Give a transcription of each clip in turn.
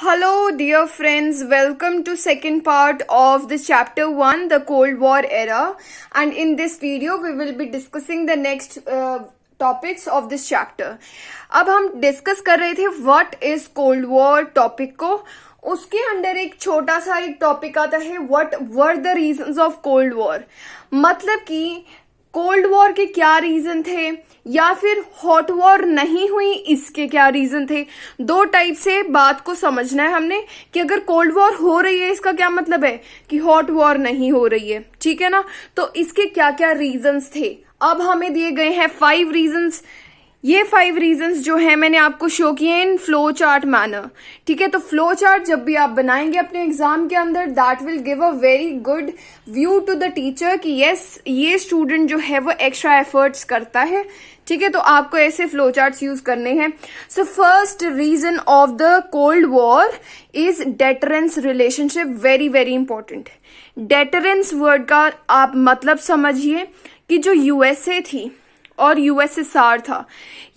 Hello, dear friends. Welcome to second part of the chapter 1, the Cold War era. And in this video, we will be discussing the next topics of this chapter. अब हम discuss कर रहे थे what is cold war topic को. उसके under एक छोटा सा एक टॉपिक आता है what were the reasons of cold war. मतलब कि कोल्ड वॉर के क्या रीजन थे या फिर हॉट वॉर नहीं हुई इसके क्या रीजन थे. दो टाइप से बात को समझना है हमने कि अगर कोल्ड वॉर हो रही है इसका क्या मतलब है कि हॉट वॉर नहीं हो रही है. ठीक है ना. तो इसके क्या क्या रीजंस थे. अब हमें दिए गए हैं 5 रीजंस. ये 5 रीजंस जो है मैंने आपको शो किए इन फ्लो चार्ट मैनर. ठीक है. तो फ्लो चार्ट जब भी आप बनाएंगे अपने एग्जाम के अंदर that will give a very good view to the teacher कि यस ये स्टूडेंट जो है वो एक्स्ट्रा एफर्ट्स करता है. ठीक है. तो आपको ऐसे फ्लो चार्ट्स यूज करने हैं. So first reason of the cold war is deterrence relationship. Very very important. Deterrence word का आप मतलब समझिए कि जो यूएसए थी और यूएसएसआर था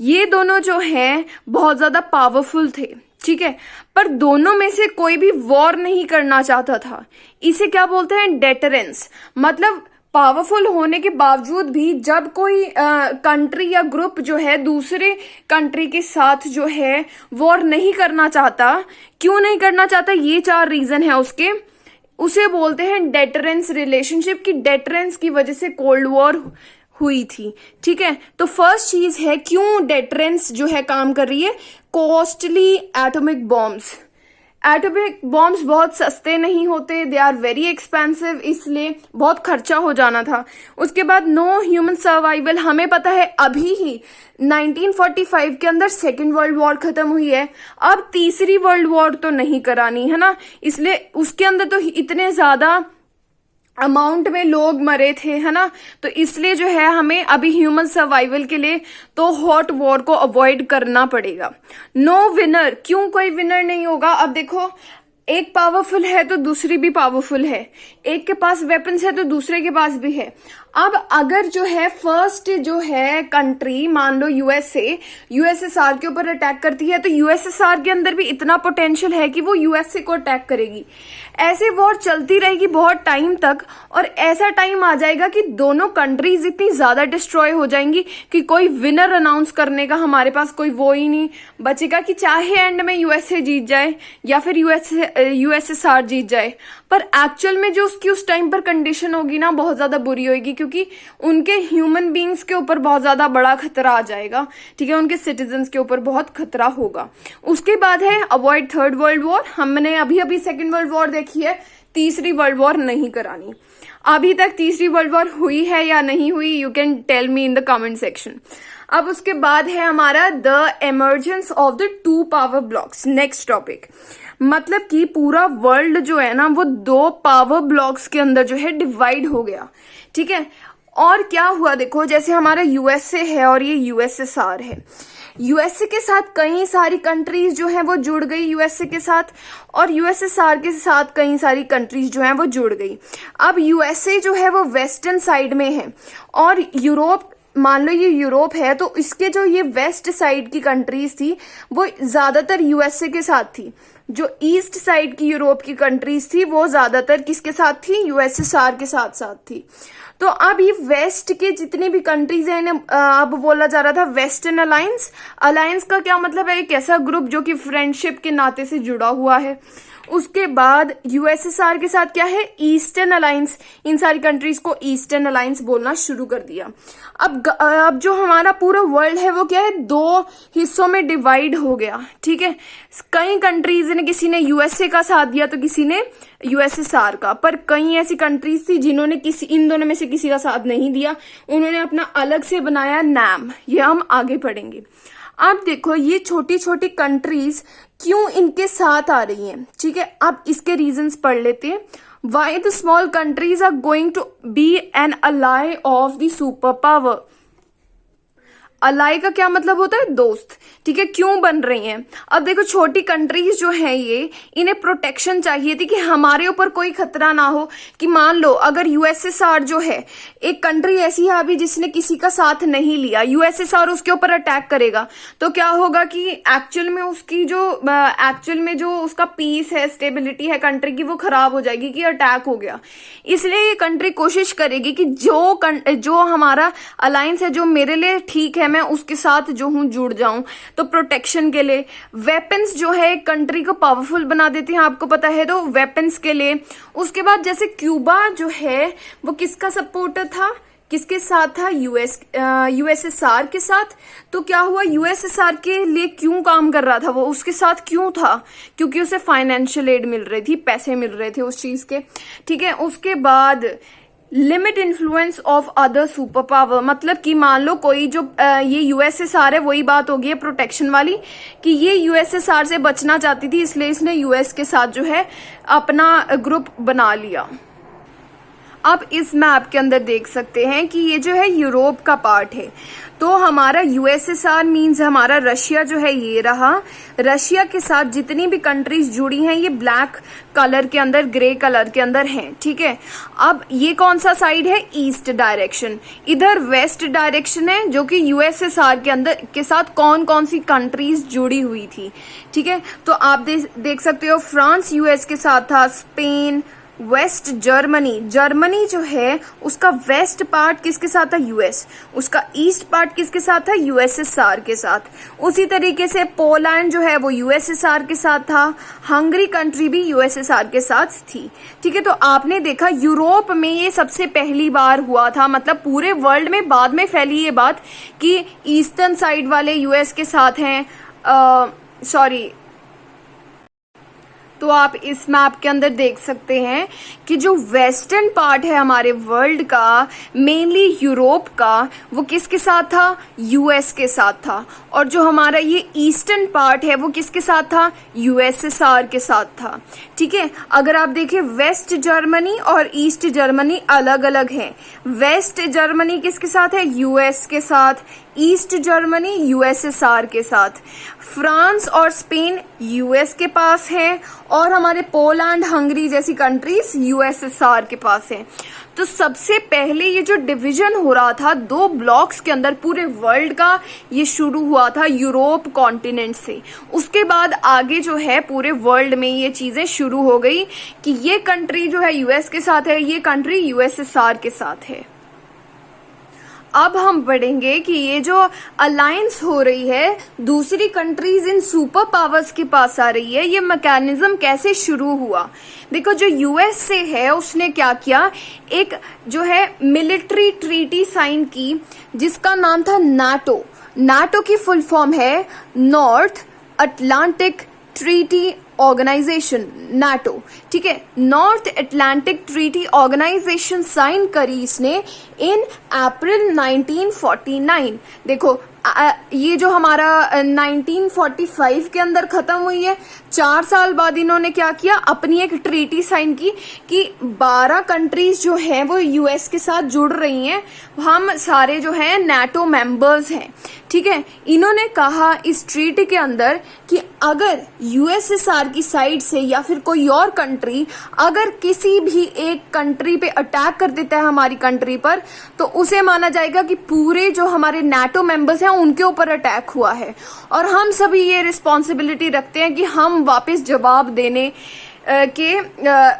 ये दोनों जो हैं बहुत ज्यादा पावरफुल थे. ठीक है. पर दोनों में से कोई भी वॉर नहीं करना चाहता था. इसे क्या बोलते हैं डेटरेंस. मतलब पावरफुल होने के बावजूद भी जब कोई कंट्री या ग्रुप जो है दूसरे कंट्री के साथ जो है वॉर नहीं करना चाहता. क्यों नहीं करना चाहता ये 4 रीजन है उसके. उसे बोलते हैं डेटरेंस रिलेशनशिप की डेटरेंस की वजह से कोल्ड वॉर हुई थी. ठीक है. तो फर्स्ट चीज है क्यों डेटरेंस जो है काम कर रही है. Costly atomic bombs. Atomic bombs बहुत सस्ते नहीं होते. They are very expensive. इसलिए बहुत खर्चा हो जाना था. उसके बाद नो ह्यूमन सर्वाइवल. हमें पता है अभी ही 1945 के अंदर सेकेंड वर्ल्ड वॉर खत्म हुई है. अब तीसरी वर्ल्ड वॉर तो नहीं करानी है ना. इसलिए उसके अंदर तो इतने ज्यादा अमाउंट में लोग मरे थे है ना. तो इसलिए जो है हमें अभी ह्यूमन सर्वाइवल के लिए तो हॉट वॉर को अवॉइड करना पड़ेगा. No winner. क्यों कोई विनर नहीं होगा. अब देखो एक पावरफुल है तो दूसरी भी पावरफुल है. एक के पास वेपन्स है तो दूसरे के पास भी है. अब अगर जो है फर्स्ट जो है कंट्री मान लो यूएसएसआर के ऊपर अटैक करती है तो यूएसएसआर के अंदर भी इतना पोटेंशियल है कि वो यूएसए को अटैक करेगी. ऐसे वॉर चलती रहेगी बहुत टाइम तक और ऐसा टाइम आ जाएगा कि दोनों कंट्रीज इतनी ज्यादा डिस्ट्रॉय हो जाएंगी कि कोई विनर अनाउंस करने का हमारे पास कोई वो ही नहीं बचेगा कि चाहे एंड में यूएसए जीत जाए या फिर यूएसएसआर जीत जाए. पर एक्चुअल में जो उसकी उस टाइम पर कंडीशन होगी ना बहुत ज्यादा बुरी होगी क्योंकि उनके ह्यूमन बींग्स के ऊपर बहुत ज्यादा बड़ा खतरा आ जाएगा. ठीक है. उनके सिटीजन्स के ऊपर बहुत खतरा होगा. उसके बाद है अवॉइड थर्ड वर्ल्ड वॉर. हमने अभी अभी सेकेंड वर्ल्ड वॉर देखी है. तीसरी वर्ल्ड वॉर नहीं करानी. अभी तक तीसरी वर्ल्ड वॉर हुई है या नहीं हुई you can tell me in the comment section. अब उसके बाद है हमारा the emergence of the 2 power blocs. Next topic. मतलब कि पूरा वर्ल्ड जो है ना वो 2 पावर ब्लॉक्स के अंदर जो है डिवाइड हो गया. ठीक है. और क्या हुआ देखो जैसे हमारा यूएसए है और ये यूएसएसआर है. यूएसए के साथ कई सारी कंट्रीज जो है वो जुड़ गई यूएसए के साथ और यूएसएसआर के साथ कई सारी कंट्रीज जो है वो जुड़ गई. अब यूएसए जो है वो वेस्टर्न साइड में है और यूरोप मान लो ये यूरोप है तो इसके जो ये वेस्ट साइड की कंट्रीज थी वो ज्यादातर यूएसए के साथ थी. जो ईस्ट साइड की यूरोप की कंट्रीज थी वो ज्यादातर किसके साथ थी यूएसएसआर के साथ साथ थी. तो अब ये वेस्ट के जितने भी कंट्रीज हैं अब बोला जा रहा था वेस्टर्न अलायंस. अलायंस का क्या मतलब है. एक ऐसा ग्रुप जो कि फ्रेंडशिप के नाते से जुड़ा हुआ है. उसके बाद यूएसएसआर के साथ क्या है ईस्टर्न अलायंस. इन सारी कंट्रीज को ईस्टर्न अलायंस बोलना शुरू कर दिया. अब जो हमारा पूरा वर्ल्ड है वो क्या है 2 हिस्सों में डिवाइड हो गया. ठीक है. कई कंट्रीज ने किसी ने यूएसए का साथ दिया तो किसी ने यूएसएसआर का. पर कई ऐसी कंट्रीज थी जिन्होंने इन दोनों में से किसी का साथ नहीं दिया. उन्होंने अपना अलग से बनाया नाम. ये हम आगे पढ़ेंगे. अब देखो ये छोटी छोटी कंट्रीज क्यों इनके साथ आ रही हैं. ठीक है. अब इसके रीजंस पढ़ लेते हैं. Why the small countries are going to be an ally of the super power. Ally का क्या मतलब होता है? दोस्त। ठीक है, क्यों बन रही हैं? अब देखो, छोटी कंट्रीज जो है ये, इन्हें प्रोटेक्शन चाहिए थी कि हमारे ऊपर कोई खतरा ना हो। कि मान लो अगर यूएसएसआर जो है, एक कंट्री ऐसी है अभी जिसने किसी का साथ नहीं लिया, यूएसएसआर उसके ऊपर अटैक करेगा तो क्या होगा कि एक्चुअल में जो उसका पीस है, स्टेबिलिटी है कंट्री की, वो खराब हो जाएगी कि अटैक हो गया। इसलिए ये कंट्री कोशिश करेगी कि जो हमारा अलायंस है, जो मेरे लिए ठीक है, मैं उसके साथ जो हूं जुड़ जाऊं। तो प्रोटेक्शन के लिए वेपन्स जो है कंट्री को पावरफुल बना देती हैं, आपको पता है, तो वेपन्स के लिए। उसके बाद जैसे क्यूबा जो है वो किसका सपोर्टर था, किसके साथ था? यूएसएसआर के साथ। तो क्या हुआ, यूएसएसआर के लिए क्यों काम कर रहा था वो, उसके साथ क्यों था? क्योंकि उसे फाइनेंशियल एड मिल रही थी, पैसे मिल रहे थे उस चीज के। ठीक है, उसके बाद limit influence of other super power, मतलब कि मान लो कोई जो ये यूएसएसआर है, वही बात होगी है प्रोटेक्शन वाली, कि ये यूएसएसआर से बचना चाहती थी, इसलिए इसने यूएस के साथ जो है अपना ग्रुप बना लिया। आप इस मैप के अंदर देख सकते हैं कि ये जो है यूरोप का पार्ट है। तो हमारा यूएसएसआर मीन्स हमारा रशिया जो है ये रहा। रशिया के साथ जितनी भी कंट्रीज जुड़ी हैं ये ब्लैक कलर के अंदर, ग्रे कलर के अंदर हैं। ठीक है, अब ये कौन सा साइड है? East direction. इधर वेस्ट डायरेक्शन है, जो कि यूएसएसआर के अंदर के साथ कौन कौन सी कंट्रीज जुड़ी हुई थी। ठीक है, तो आप देख सकते हो फ्रांस यूएस के साथ था, स्पेन, वेस्ट जर्मनी जो है उसका वेस्ट पार्ट किसके साथ था? यूएस। उसका ईस्ट पार्ट किसके साथ था? यूएसएसआर के साथ। उसी तरीके से पोलैंड जो है वो यूएसएसआर के साथ था। हंगरी कंट्री भी यूएसएसआर के साथ थी। ठीक है, तो आपने देखा यूरोप में ये सबसे पहली बार हुआ था, मतलब पूरे वर्ल्ड में बाद में फैली ये बात कि ईस्टर्न साइड वाले यूएस के साथ हैं। तो आप इस मैप के अंदर देख सकते हैं कि जो वेस्टर्न पार्ट है हमारे वर्ल्ड का, मेनली यूरोप का, वो किसके साथ था? यूएस के साथ था। और जो हमारा ये ईस्टर्न पार्ट है वो किसके साथ था? यूएसएसआर के साथ था। ठीक है, अगर आप देखें वेस्ट जर्मनी और ईस्ट जर्मनी अलग अलग हैं। वेस्ट जर्मनी किसके साथ है? यूएस के साथ। ईस्ट जर्मनी यूएसएसआर के साथ। फ्रांस और स्पेन यूएस के पास है, और हमारे पोलैंड, हंगरी जैसी कंट्रीज यूएसएसआर के पास है। तो सबसे पहले ये जो डिवीजन हो रहा था दो ब्लॉक्स के अंदर पूरे वर्ल्ड का, ये शुरू हुआ था यूरोप कॉन्टिनेंट से। उसके बाद आगे जो है पूरे वर्ल्ड में ये चीजें शुरू हो गई कि ये कंट्री जो है यूएस के साथ है, ये कंट्री यूएसएसआर के साथ है। अब हम पढ़ेंगे कि ये जो अलायंस हो रही है दूसरी कंट्रीज इन सुपर पावर्स के पास आ रही है, ये मैकेनिज्म कैसे शुरू हुआ? देखो, जो यूएस से है उसने क्या किया, एक जो है मिलिट्री ट्रीटी साइन की जिसका नाम था नाटो। नाटो की फुल फॉर्म है North Atlantic Treaty Organization, NATO. ठीक है, North Atlantic Treaty Organization sign करी इसने इन अप्रैल 1949। देखो, ये जो हमारा 1945 के अंदर खत्म हुई है, 4 साल बाद इन्होंने क्या किया, अपनी एक ट्रीटी साइन की कि 12 कंट्रीज जो हैं वो यूएस के साथ जुड़ रही हैं, हम सारे जो हैं नाटो मेंबर्स हैं। ठीक है, इन्होंने कहा इस ट्रीटी के अंदर कि अगर यूएसएसआर की साइड से या फिर कोई और कंट्री अगर किसी भी एक कंट्री पे अटैक कर देता है हमारी कंट्री पर, तो उसे माना जाएगा कि पूरे जो हमारे नाटो मेंबर्स हैं उनके ऊपर अटैक हुआ है, और हम सभी ये रिस्पॉन्सिबिलिटी रखते हैं कि हम वापस जवाब देने के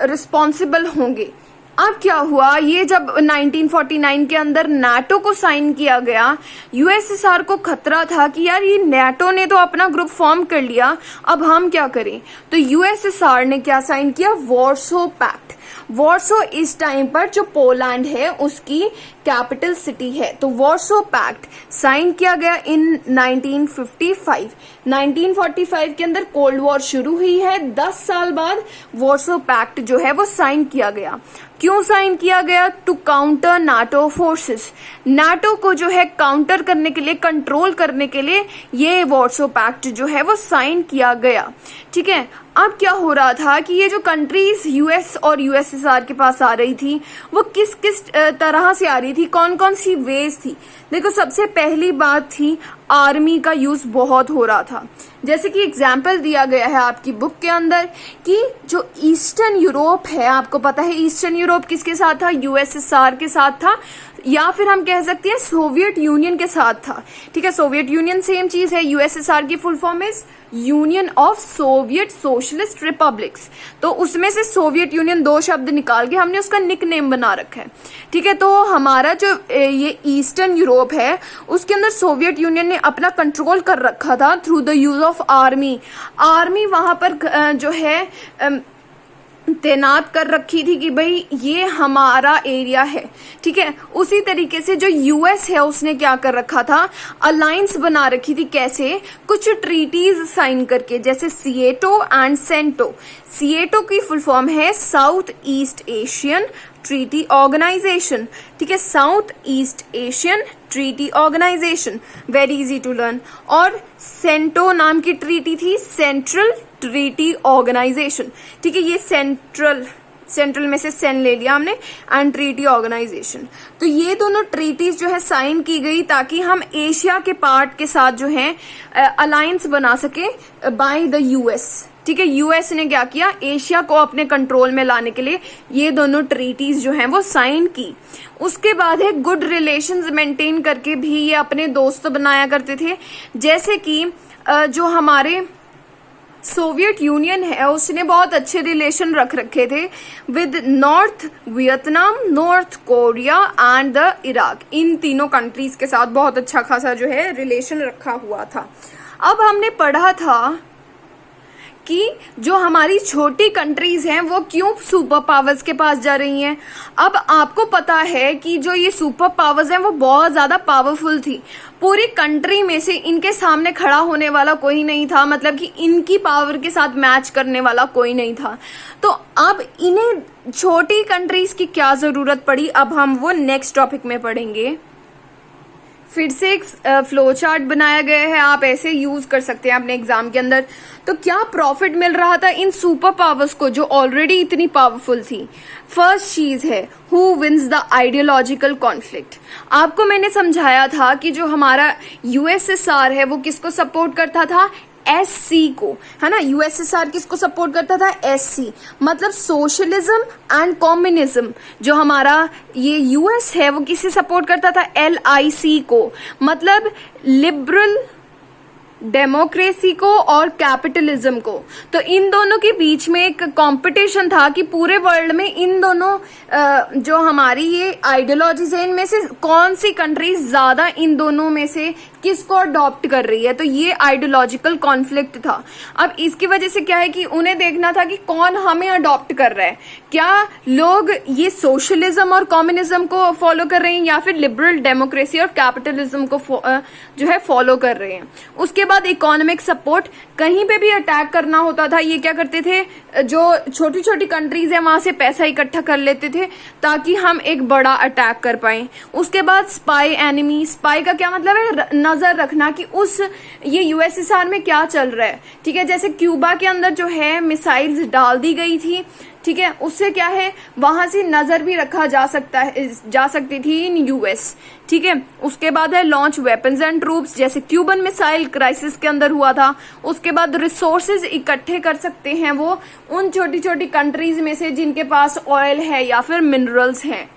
रिस्पॉन्सिबल होंगे। अब क्या हुआ, ये जब 1949 के अंदर नाटो को साइन किया गया, यूएसएसआर को खतरा था कि यार ये नाटो ने तो अपना ग्रुप फॉर्म कर लिया, अब हम क्या करें? तो यूएसएसआर ने क्या साइन किया? Warsaw Pact. वॉर्सो इस टाइम पर जो पोलैंड है उसकी कैपिटल सिटी है। तो वॉर्सो पैक्ट साइन किया गया इन 1955। 1945 के अंदर कोल्ड वॉर शुरू हुई है, 10 साल बाद वॉर्सो पैक्ट जो है वो साइन किया गया। क्यों साइन किया गया? To counter NATO forces. NATO को जो है काउंटर करने के लिए, कंट्रोल करने के लिए ये वॉर्सो पैक्ट जो है वो साइन किया गया। ठीक है, अब क्या हो रहा था कि ये जो कंट्रीज यूएस और यूएसएसआर के पास आ रही थी वो किस किस तरह से आ रही थी थी, कौन कौन सी वेज थी। देखो सबसे पहली बात थी आर्मी का यूज बहुत हो रहा था। जैसे कि एग्जाम्पल दिया गया है आपकी बुक के अंदर कि जो ईस्टर्न यूरोप है, आपको पता है ईस्टर्न यूरोप किसके साथ था, यूएसएसआर के साथ था, या फिर हम कह सकते हैं सोवियत यूनियन के साथ था। ठीक है, सोवियत यूनियन सेम चीज है, यूएसएसआर की full form is union of Soviet socialist republics. तो उसमें से सोवियत यूनियन 2 शब्द निकाल के हमने उसका निक नेम बना रखा है। ठीक है, तो हमारा जो ये ईस्टर्न यूरोप है उसके अंदर सोवियत यूनियन ने अपना कंट्रोल कर रखा था through the use of army. Army वहां पर जो है तैनात कर रखी थी कि भाई ये हमारा एरिया है। ठीक है, उसी तरीके से जो यूएस है उसने क्या कर रखा था, अलायंस बना रखी थी। कैसे, कुछ ट्रीटीज साइन करके, जैसे सिएटो एंड सेंटो। सिएटो की फुल फॉर्म है South East Asian Treaty Organisation. ठीक है, South East Asian Treaty Organisation, very easy to learn. और सेंटो नाम की ट्रीटी थी सेंट्रल ट्रीटी ऑर्गेनाइजेशन। ठीक है, ये सेंट्रल में से सेन ले लिया हमने, एंड ट्रीटी ऑर्गेनाइजेशन। तो ये दोनों ट्रीटीज जो है साइन की गई ताकि हम एशिया के पार्ट के साथ जो है अलायंस बना सके बाय द यूएस। ठीक है, यूएस ने क्या किया, एशिया को अपने कंट्रोल में लाने के लिए ये दोनों ट्रीटीज जो हैं वो साइन की। उसके बाद है गुड रिलेशंस मेंटेन करके भी ये अपने दोस्त बनाया करते थे। जैसे कि जो हमारे सोवियत यूनियन है उसने बहुत अच्छे रिलेशन रख रखे थे with North Vietnam, North Korea and the Iraq. इन तीनों कंट्रीज के साथ बहुत अच्छा खासा जो है रिलेशन रखा हुआ था। अब हमने पढ़ा था कि जो हमारी छोटी कंट्रीज हैं वो क्यों सुपर पावर्स के पास जा रही हैं। अब आपको पता है कि जो ये सुपर पावर्स हैं वो बहुत ज्यादा पावरफुल थी। पूरी कंट्री में से इनके सामने खड़ा होने वाला कोई नहीं था, मतलब कि इनकी पावर के साथ मैच करने वाला कोई नहीं था। तो अब इन्हें छोटी कंट्रीज की क्या जरूरत पड़ी, अब हम वो नेक्स्ट टॉपिक में पढ़ेंगे। फिर से एक फ्लो चार्ट बनाया गया है, आप ऐसे यूज कर सकते हैं अपने एग्जाम के अंदर। तो क्या प्रॉफिट मिल रहा था इन सुपर पावर्स को जो ऑलरेडी इतनी पावरफुल थी। फर्स्ट चीज है who wins the ideological conflict. आपको मैंने समझाया था कि जो हमारा यूएसएसआर है वो किसको सपोर्ट करता था, एससी को, है ना। यूएसएसआर किसको सपोर्ट करता था, एससी, मतलब सोशलिज्म एंड कम्युनिज्म। जो हमारा ये यूएस है वो किसे सपोर्ट करता था, एलआईसी को, मतलब लिबरल डेमोक्रेसी को और कैपिटलिज्म को। तो इन दोनों के बीच में एक कंपटीशन था कि पूरे वर्ल्ड में इन दोनों जो हमारी ये आइडियोलॉजीज है इनमें से कौन सी कंट्री ज्यादा इन दोनों में से किसको अडॉप्ट कर रही है। तो ये आइडियोलॉजिकल कॉन्फ्लिक्ट था। अब इसकी वजह से क्या है कि उन्हें देखना था कि कौन हमें अडॉप्ट कर रहा है, क्या लोग ये सोशलिज्म और कम्युनिज्म को फॉलो कर रहे हैं या फिर लिबरल डेमोक्रेसी और कैपिटलिज्म को जो है फॉलो कर रहे हैं। उसके बाद इकोनॉमिक सपोर्ट, कहीं पे भी अटैक करना होता था ये क्या करते थे, जो छोटी छोटी कंट्रीज है वहां से पैसा इकट्ठा कर लेते थे ताकि हम एक बड़ा अटैक कर पाए। उसके बाद स्पाई एनिमी, स्पाई का क्या मतलब है, नजर रखना कि उस ये यूएसएसआर में क्या चल रहा है। ठीक है, जैसे क्यूबा के अंदर जो है मिसाइल्स डाल दी गई थी, ठीक है, उससे क्या है वहां से नजर भी रखा जा सकती थी इन यूएस। ठीक है, उसके बाद है लॉन्च वेपन्स एंड ट्रूप्स, जैसे क्यूबन मिसाइल क्राइसिस के अंदर हुआ था। उसके बाद रिसोर्सेज इकट्ठे कर सकते हैं वो उन छोटी छोटी कंट्रीज में से जिनके पास ऑयल है या फिर मिनरल्स हैं।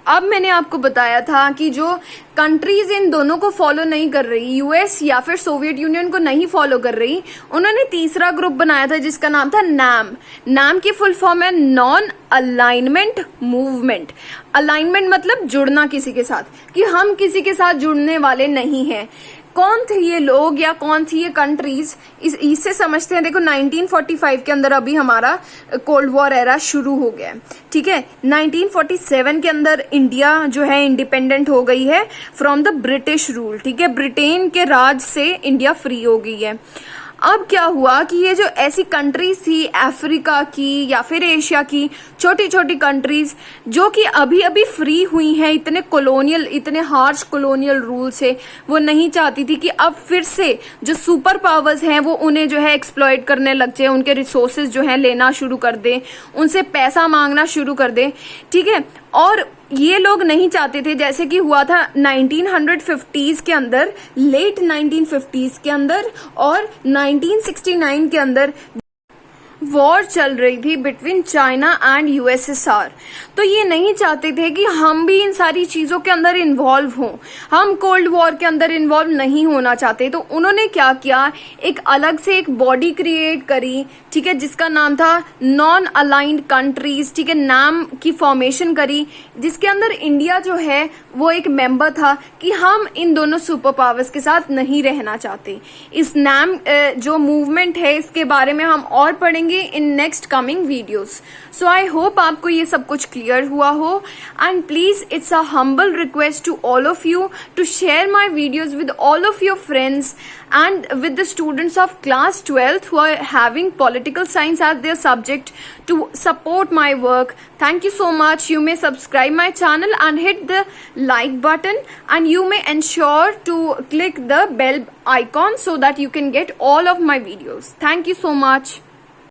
अब मैंने आपको बताया था कि जो कंट्रीज इन दोनों को फॉलो नहीं कर रही, यूएस या फिर सोवियत यूनियन को नहीं फॉलो कर रही, उन्होंने तीसरा ग्रुप बनाया था जिसका नाम था नैम। नैम की फुल फॉर्म है नॉन अलाइनमेंट मूवमेंट। अलाइनमेंट मतलब जुड़ना किसी के साथ, कि हम किसी के साथ जुड़ने वाले नहीं हैं। कौन थे ये लोग या कौन थी ये कंट्रीज, इससे समझते हैं। देखो 1945 के अंदर अभी हमारा कोल्ड वॉर एरा शुरू हो गया है। ठीक है, 1947 के अंदर इंडिया जो है इंडिपेंडेंट हो गई है फ्रॉम द ब्रिटिश रूल। ठीक है, ब्रिटेन के राज से इंडिया फ्री हो गई है। अब क्या हुआ कि ये जो ऐसी कंट्रीज थी अफ्रीका की या फिर एशिया की छोटी छोटी कंट्रीज जो कि अभी अभी फ्री हुई हैं इतने हार्श कॉलोनियल रूल से, वो नहीं चाहती थी कि अब फिर से जो सुपर पावर्स हैं वो उन्हें जो है एक्सप्लॉइट करने लग जाए, उनके रिसोर्सेज जो है लेना शुरू कर दे, उनसे पैसा मांगना शुरू कर दे। ठीक है, और ये लोग नहीं चाहते थे, जैसे कि हुआ था 1950s के अंदर, लेट 1950s के अंदर और 1969 के अंदर वॉर चल रही थी बिटवीन चाइना एंड यूएसएसआर। तो ये नहीं चाहते थे कि हम भी इन सारी चीजों के अंदर इन्वॉल्व हों, हम कोल्ड वॉर के अंदर इन्वॉल्व नहीं होना चाहते। तो उन्होंने क्या किया, एक अलग से एक बॉडी क्रिएट करी, ठीक है, जिसका नाम था नॉन अलाइंड कंट्रीज, ठीक है, नाम की फॉर्मेशन करी, जिसके अंदर इंडिया जो है वो एक मेंबर था कि हम इन दोनों सुपर पावर्स के साथ नहीं रहना चाहते। इस नाम जो मूवमेंट है इसके बारे में हम और पढ़ेंगे in next coming videos. So I hope आपको ये सब कुछ क्लियर हुआ हो, and please it's a humble request to all of you to share my videos with all of your friends and with the students of class 12th who are having political science as their subject to support my work. Thank you so much. You may subscribe my channel and hit the like button, and you may ensure to click the bell icon so that you can get all of my videos. Thank you so much.